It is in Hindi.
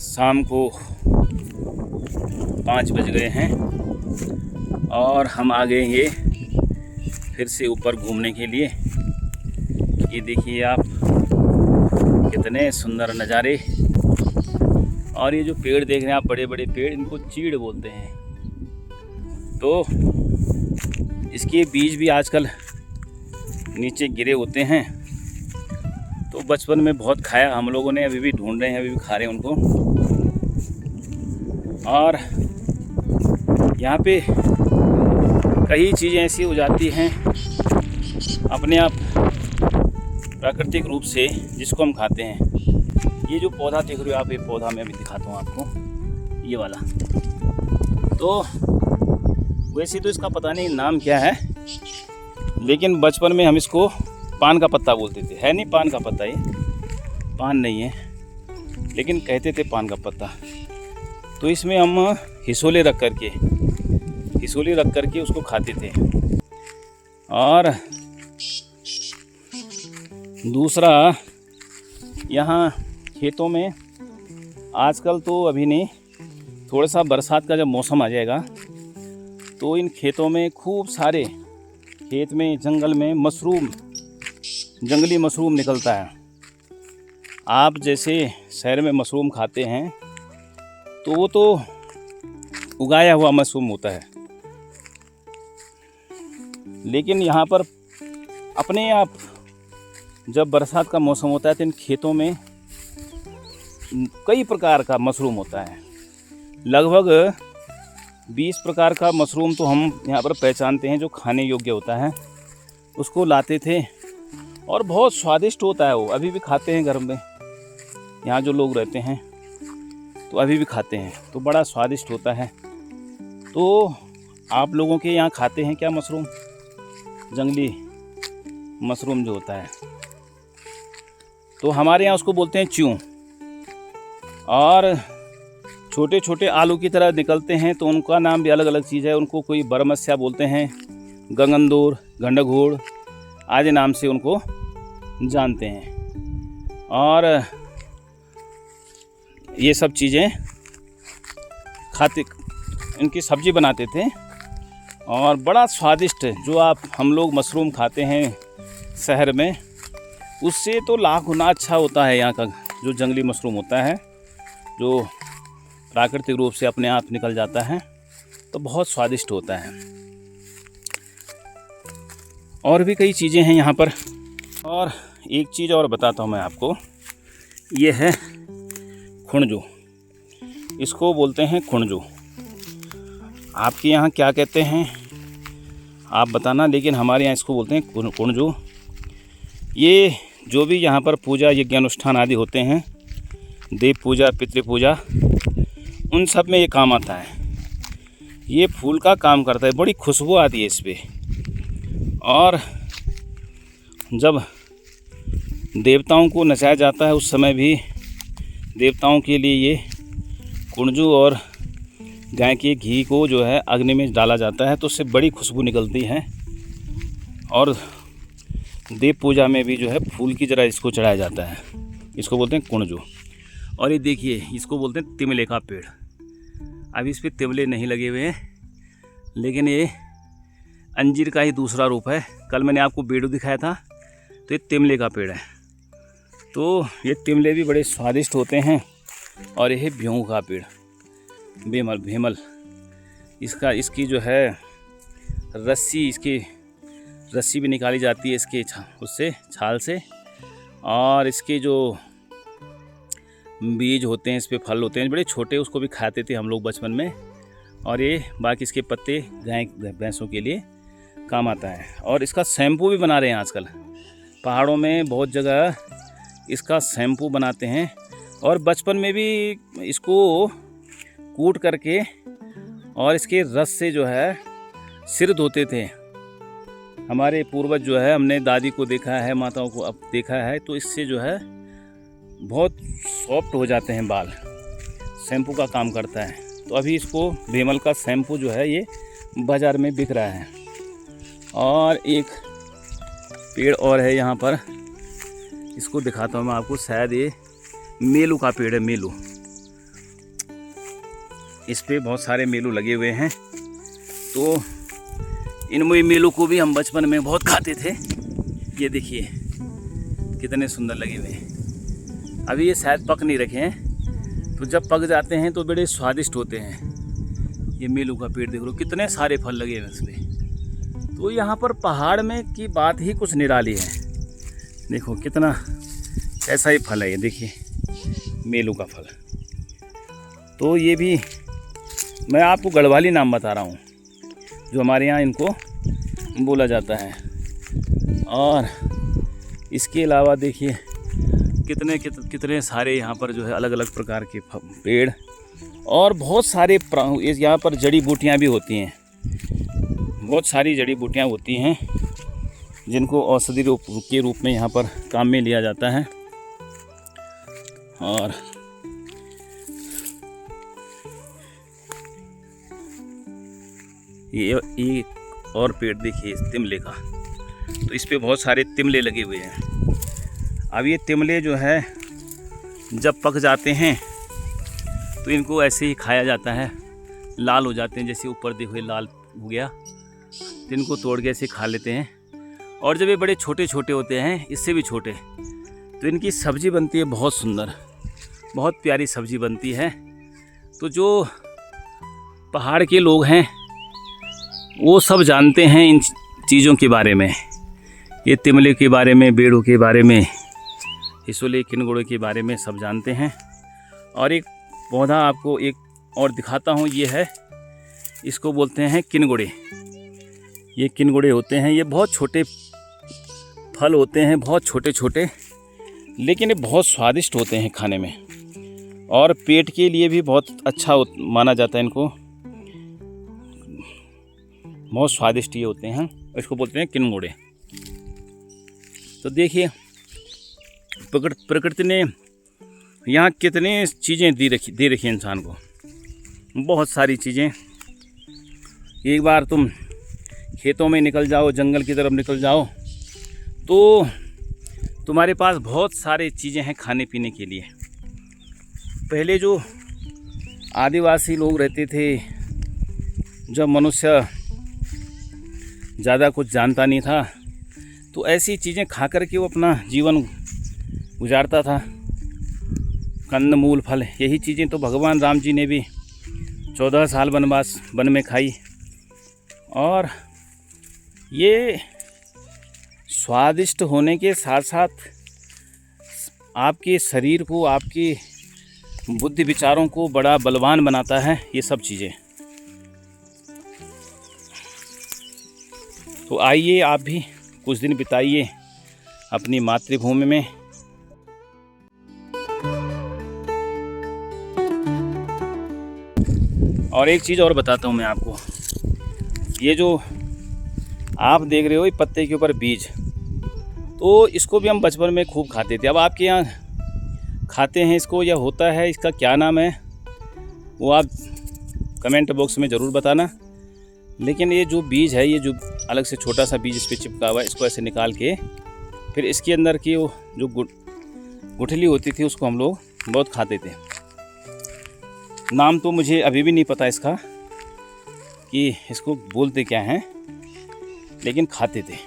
शाम को 5 बज गए हैं और हम आ गए ये फिर से ऊपर घूमने के लिए। ये देखिए आप, कितने सुंदर नज़ारे। और ये जो पेड़ देख रहे हैं आप, बड़े बड़े पेड़, इनको चीड़ बोलते हैं। तो इसके बीज भी आजकल नीचे गिरे होते हैं। तो बचपन में बहुत खाया हम लोगों ने, अभी भी ढूंढ रहे हैं, अभी भी खा रहे हैं उनको। और यहाँ पे कई चीज़ें ऐसी हो जाती हैं अपने आप प्राकृतिक रूप से, जिसको हम खाते हैं। ये जो पौधा देख रहे हो आप, ये पौधा मैं भी दिखाता हूँ आपको, ये वाला। तो वैसे तो इसका पता नहीं नाम क्या है, लेकिन बचपन में हम इसको पान का पत्ता बोलते थे। है नहीं पान का पत्ता, ये पान नहीं है, लेकिन कहते थे पान का पत्ता। तो इसमें हम हिसोले रख करके उसको खाते थे। और दूसरा, यहाँ खेतों में आजकल तो अभी नहीं, थोड़ा सा बरसात का जब मौसम आ जाएगा तो इन खेतों में खूब सारे, खेत में जंगल में मशरूम, जंगली मशरूम निकलता है। आप जैसे शहर में मशरूम खाते हैं तो वो तो उगाया हुआ मशरूम होता है, लेकिन यहाँ पर अपने आप जब बरसात का मौसम होता है तो इन खेतों में कई प्रकार का मशरूम होता है। लगभग 20 प्रकार का मशरूम तो हम यहाँ पर पहचानते हैं जो खाने योग्य होता है। उसको लाते थे और बहुत स्वादिष्ट होता है वो। अभी भी खाते हैं घर में, यहाँ जो लोग रहते हैं तो अभी भी खाते हैं, तो बड़ा स्वादिष्ट होता है। तो आप लोगों के यहाँ खाते हैं क्या मशरूम? जंगली मशरूम जो होता है, तो हमारे यहाँ उसको बोलते हैं च्यूं। और छोटे छोटे आलू की तरह निकलते हैं, तो उनका नाम भी अलग अलग चीज़ है। उनको कोई बरमस्या बोलते हैं, गंगनदोर, गंडघोड़ आदि नाम से उनको जानते हैं। और ये सब चीज़ें खाते, इनकी सब्ज़ी बनाते थे और बड़ा स्वादिष्ट, जो हम लोग मशरूम खाते हैं शहर में, उससे तो लाख गुना अच्छा होता है यहाँ का जो जंगली मशरूम होता है, जो प्राकृतिक रूप से अपने आप निकल जाता है, तो बहुत स्वादिष्ट होता है। और भी कई चीज़ें हैं यहाँ पर। और एक चीज़ और बताता हूँ मैं आपको, ये है खुणजू, इसको बोलते हैं खुणजू। आपके यहाँ क्या कहते हैं आप बताना, लेकिन हमारे यहाँ इसको बोलते हैं खुणजू। ये जो भी यहाँ पर पूजा यज्ञ अनुष्ठान आदि होते हैं, देव पूजा, पितृ पूजा, उन सब में ये काम आता है। ये फूल का काम करता है, बड़ी खुशबू आती है इस पे। और जब देवताओं को नचाया जाता है, उस समय भी देवताओं के लिए ये कुंजू और गाय के घी को जो है अग्नि में डाला जाता है, तो उससे बड़ी खुशबू निकलती है। और देव पूजा में भी जो है फूल की तरह इसको चढ़ाया जाता है। इसको बोलते हैं कुंजू। और ये देखिए, इसको बोलते हैं तिमले का पेड़। अभी इस पे तिमले नहीं लगे हुए हैं, लेकिन ये अंजीर का ही दूसरा रूप है। कल मैंने आपको बेडू दिखाया था, तो ये तिमले का पेड़ है। तो ये तिमले भी बड़े स्वादिष्ट होते हैं। और यह भ्यों का पेड़, भेमल, इसकी जो है रस्सी भी निकाली जाती है इसके उससे, छाल से। और इसके जो बीज होते हैं, इस पे फल होते हैं बड़े छोटे, उसको भी खाते थे हम लोग बचपन में। और ये बाकी इसके पत्ते गाय भैंसों के लिए काम आता है। और इसका शैम्पू भी बना रहे हैं आजकल, पहाड़ों में बहुत जगह इसका शैम्पू बनाते हैं। और बचपन में भी इसको कूट करके और इसके रस से जो है सिर धोते थे हमारे पूर्वज। जो है हमने दादी को देखा है, माताओं को अब देखा है, तो इससे जो है बहुत सॉफ्ट हो जाते हैं बाल। शैम्पू का काम करता है। तो अभी इसको भेमल का शैम्पू जो है ये बाज़ार में बिक रहा है। और एक पेड़ और है यहाँ पर, इसको दिखाता हूँ मैं आपको। शायद ये मेलू का पेड़ है, मेलू। इस पे बहुत सारे मेलू लगे हुए हैं। तो इन मेलों को भी हम बचपन में बहुत खाते थे। ये देखिए कितने सुंदर लगे हुए हैं। अभी ये शायद पक नहीं रखे हैं, तो जब पक जाते हैं तो बड़े स्वादिष्ट होते हैं। ये मेलू का पेड़ देख लो, कितने सारे फल लगे हुए हैं इसमें। तो यहाँ पर पहाड़ में की बात ही कुछ निराली है। देखो कितना ऐसा ही फल है, ये देखिए मेलू का फल। तो ये भी मैं आपको गढ़वाली नाम बता रहा हूँ, जो हमारे यहाँ इनको बोला जाता है। और इसके अलावा देखिए कितने सारे यहाँ पर जो है अलग अलग प्रकार के पेड़ और बहुत सारे यहाँ पर जड़ी बूटियाँ भी होती हैं। बहुत सारी जड़ी बूटियाँ होती हैं जिनको औषधि के रूप में यहाँ पर काम में लिया जाता है। और ये और पेड़ देखिए तिमले का, तो इस पे बहुत सारे तिमले लगे हुए हैं। अब ये तिमले जो है जब पक जाते हैं तो इनको ऐसे ही खाया जाता है। लाल हो जाते हैं, जैसे ऊपर देखो ये लाल हो गया, तो इनको तोड़ के ऐसे खा लेते हैं। और जब ये बड़े छोटे छोटे होते हैं, इससे भी छोटे, तो इनकी सब्ज़ी बनती है बहुत सुंदर, बहुत प्यारी सब्ज़ी बनती है। तो जो पहाड़ के लोग हैं वो सब जानते हैं इन चीज़ों के बारे में, ये तिमले के बारे में, बेड़ों के बारे में, हिसोले किनगोड़े के बारे में सब जानते हैं। और एक पौधा आपको एक और दिखाता हूँ, ये है, इसको बोलते हैं किनगोड़े। ये किनगोड़े होते हैं, ये बहुत छोटे फल होते हैं, बहुत छोटे छोटे, लेकिन ये बहुत स्वादिष्ट होते हैं खाने में। और पेट के लिए भी बहुत अच्छा माना जाता है इनको, बहुत स्वादिष्ट ये होते हैं। इसको बोलते हैं किनगोड़े। तो देखिए प्रकृति ने यहाँ कितने चीज़ें दे रखी हैं इंसान को, बहुत सारी चीज़ें। एक बार तुम खेतों में निकल जाओ, जंगल की तरफ निकल जाओ, तो तुम्हारे पास बहुत सारी चीज़ें हैं खाने पीने के लिए। पहले जो आदिवासी लोग रहते थे, जब मनुष्य ज़्यादा कुछ जानता नहीं था, तो ऐसी चीज़ें खा कर के वो अपना जीवन गुजारता था। कंद मूल फल, यही चीज़ें तो भगवान राम जी ने भी 14 साल वनवास वन में खाई। और ये स्वादिष्ट होने के साथ साथ आपके शरीर को, आपकी बुद्धि विचारों को बड़ा बलवान बनाता है ये सब चीज़ें। तो आइए आप भी कुछ दिन बिताइए अपनी मातृभूमि में। और एक चीज़ और बताता हूँ मैं आपको, ये जो आप देख रहे हो ये पत्ते के ऊपर बीज, तो इसको भी हम बचपन में खूब खाते थे। अब आपके यहाँ खाते हैं इसको या होता है, इसका क्या नाम है वो आप कमेंट बॉक्स में ज़रूर बताना। लेकिन ये जो बीज है, ये जो अलग से छोटा सा बीज इस पर चिपका हुआ है, इसको ऐसे निकाल के फिर इसके अंदर की वो जो गुठली होती थी उसको हम लोग बहुत खाते थे। नाम तो मुझे अभी भी नहीं पता इसका कि इसको बोलते क्या हैं, लेकिन खाते थे।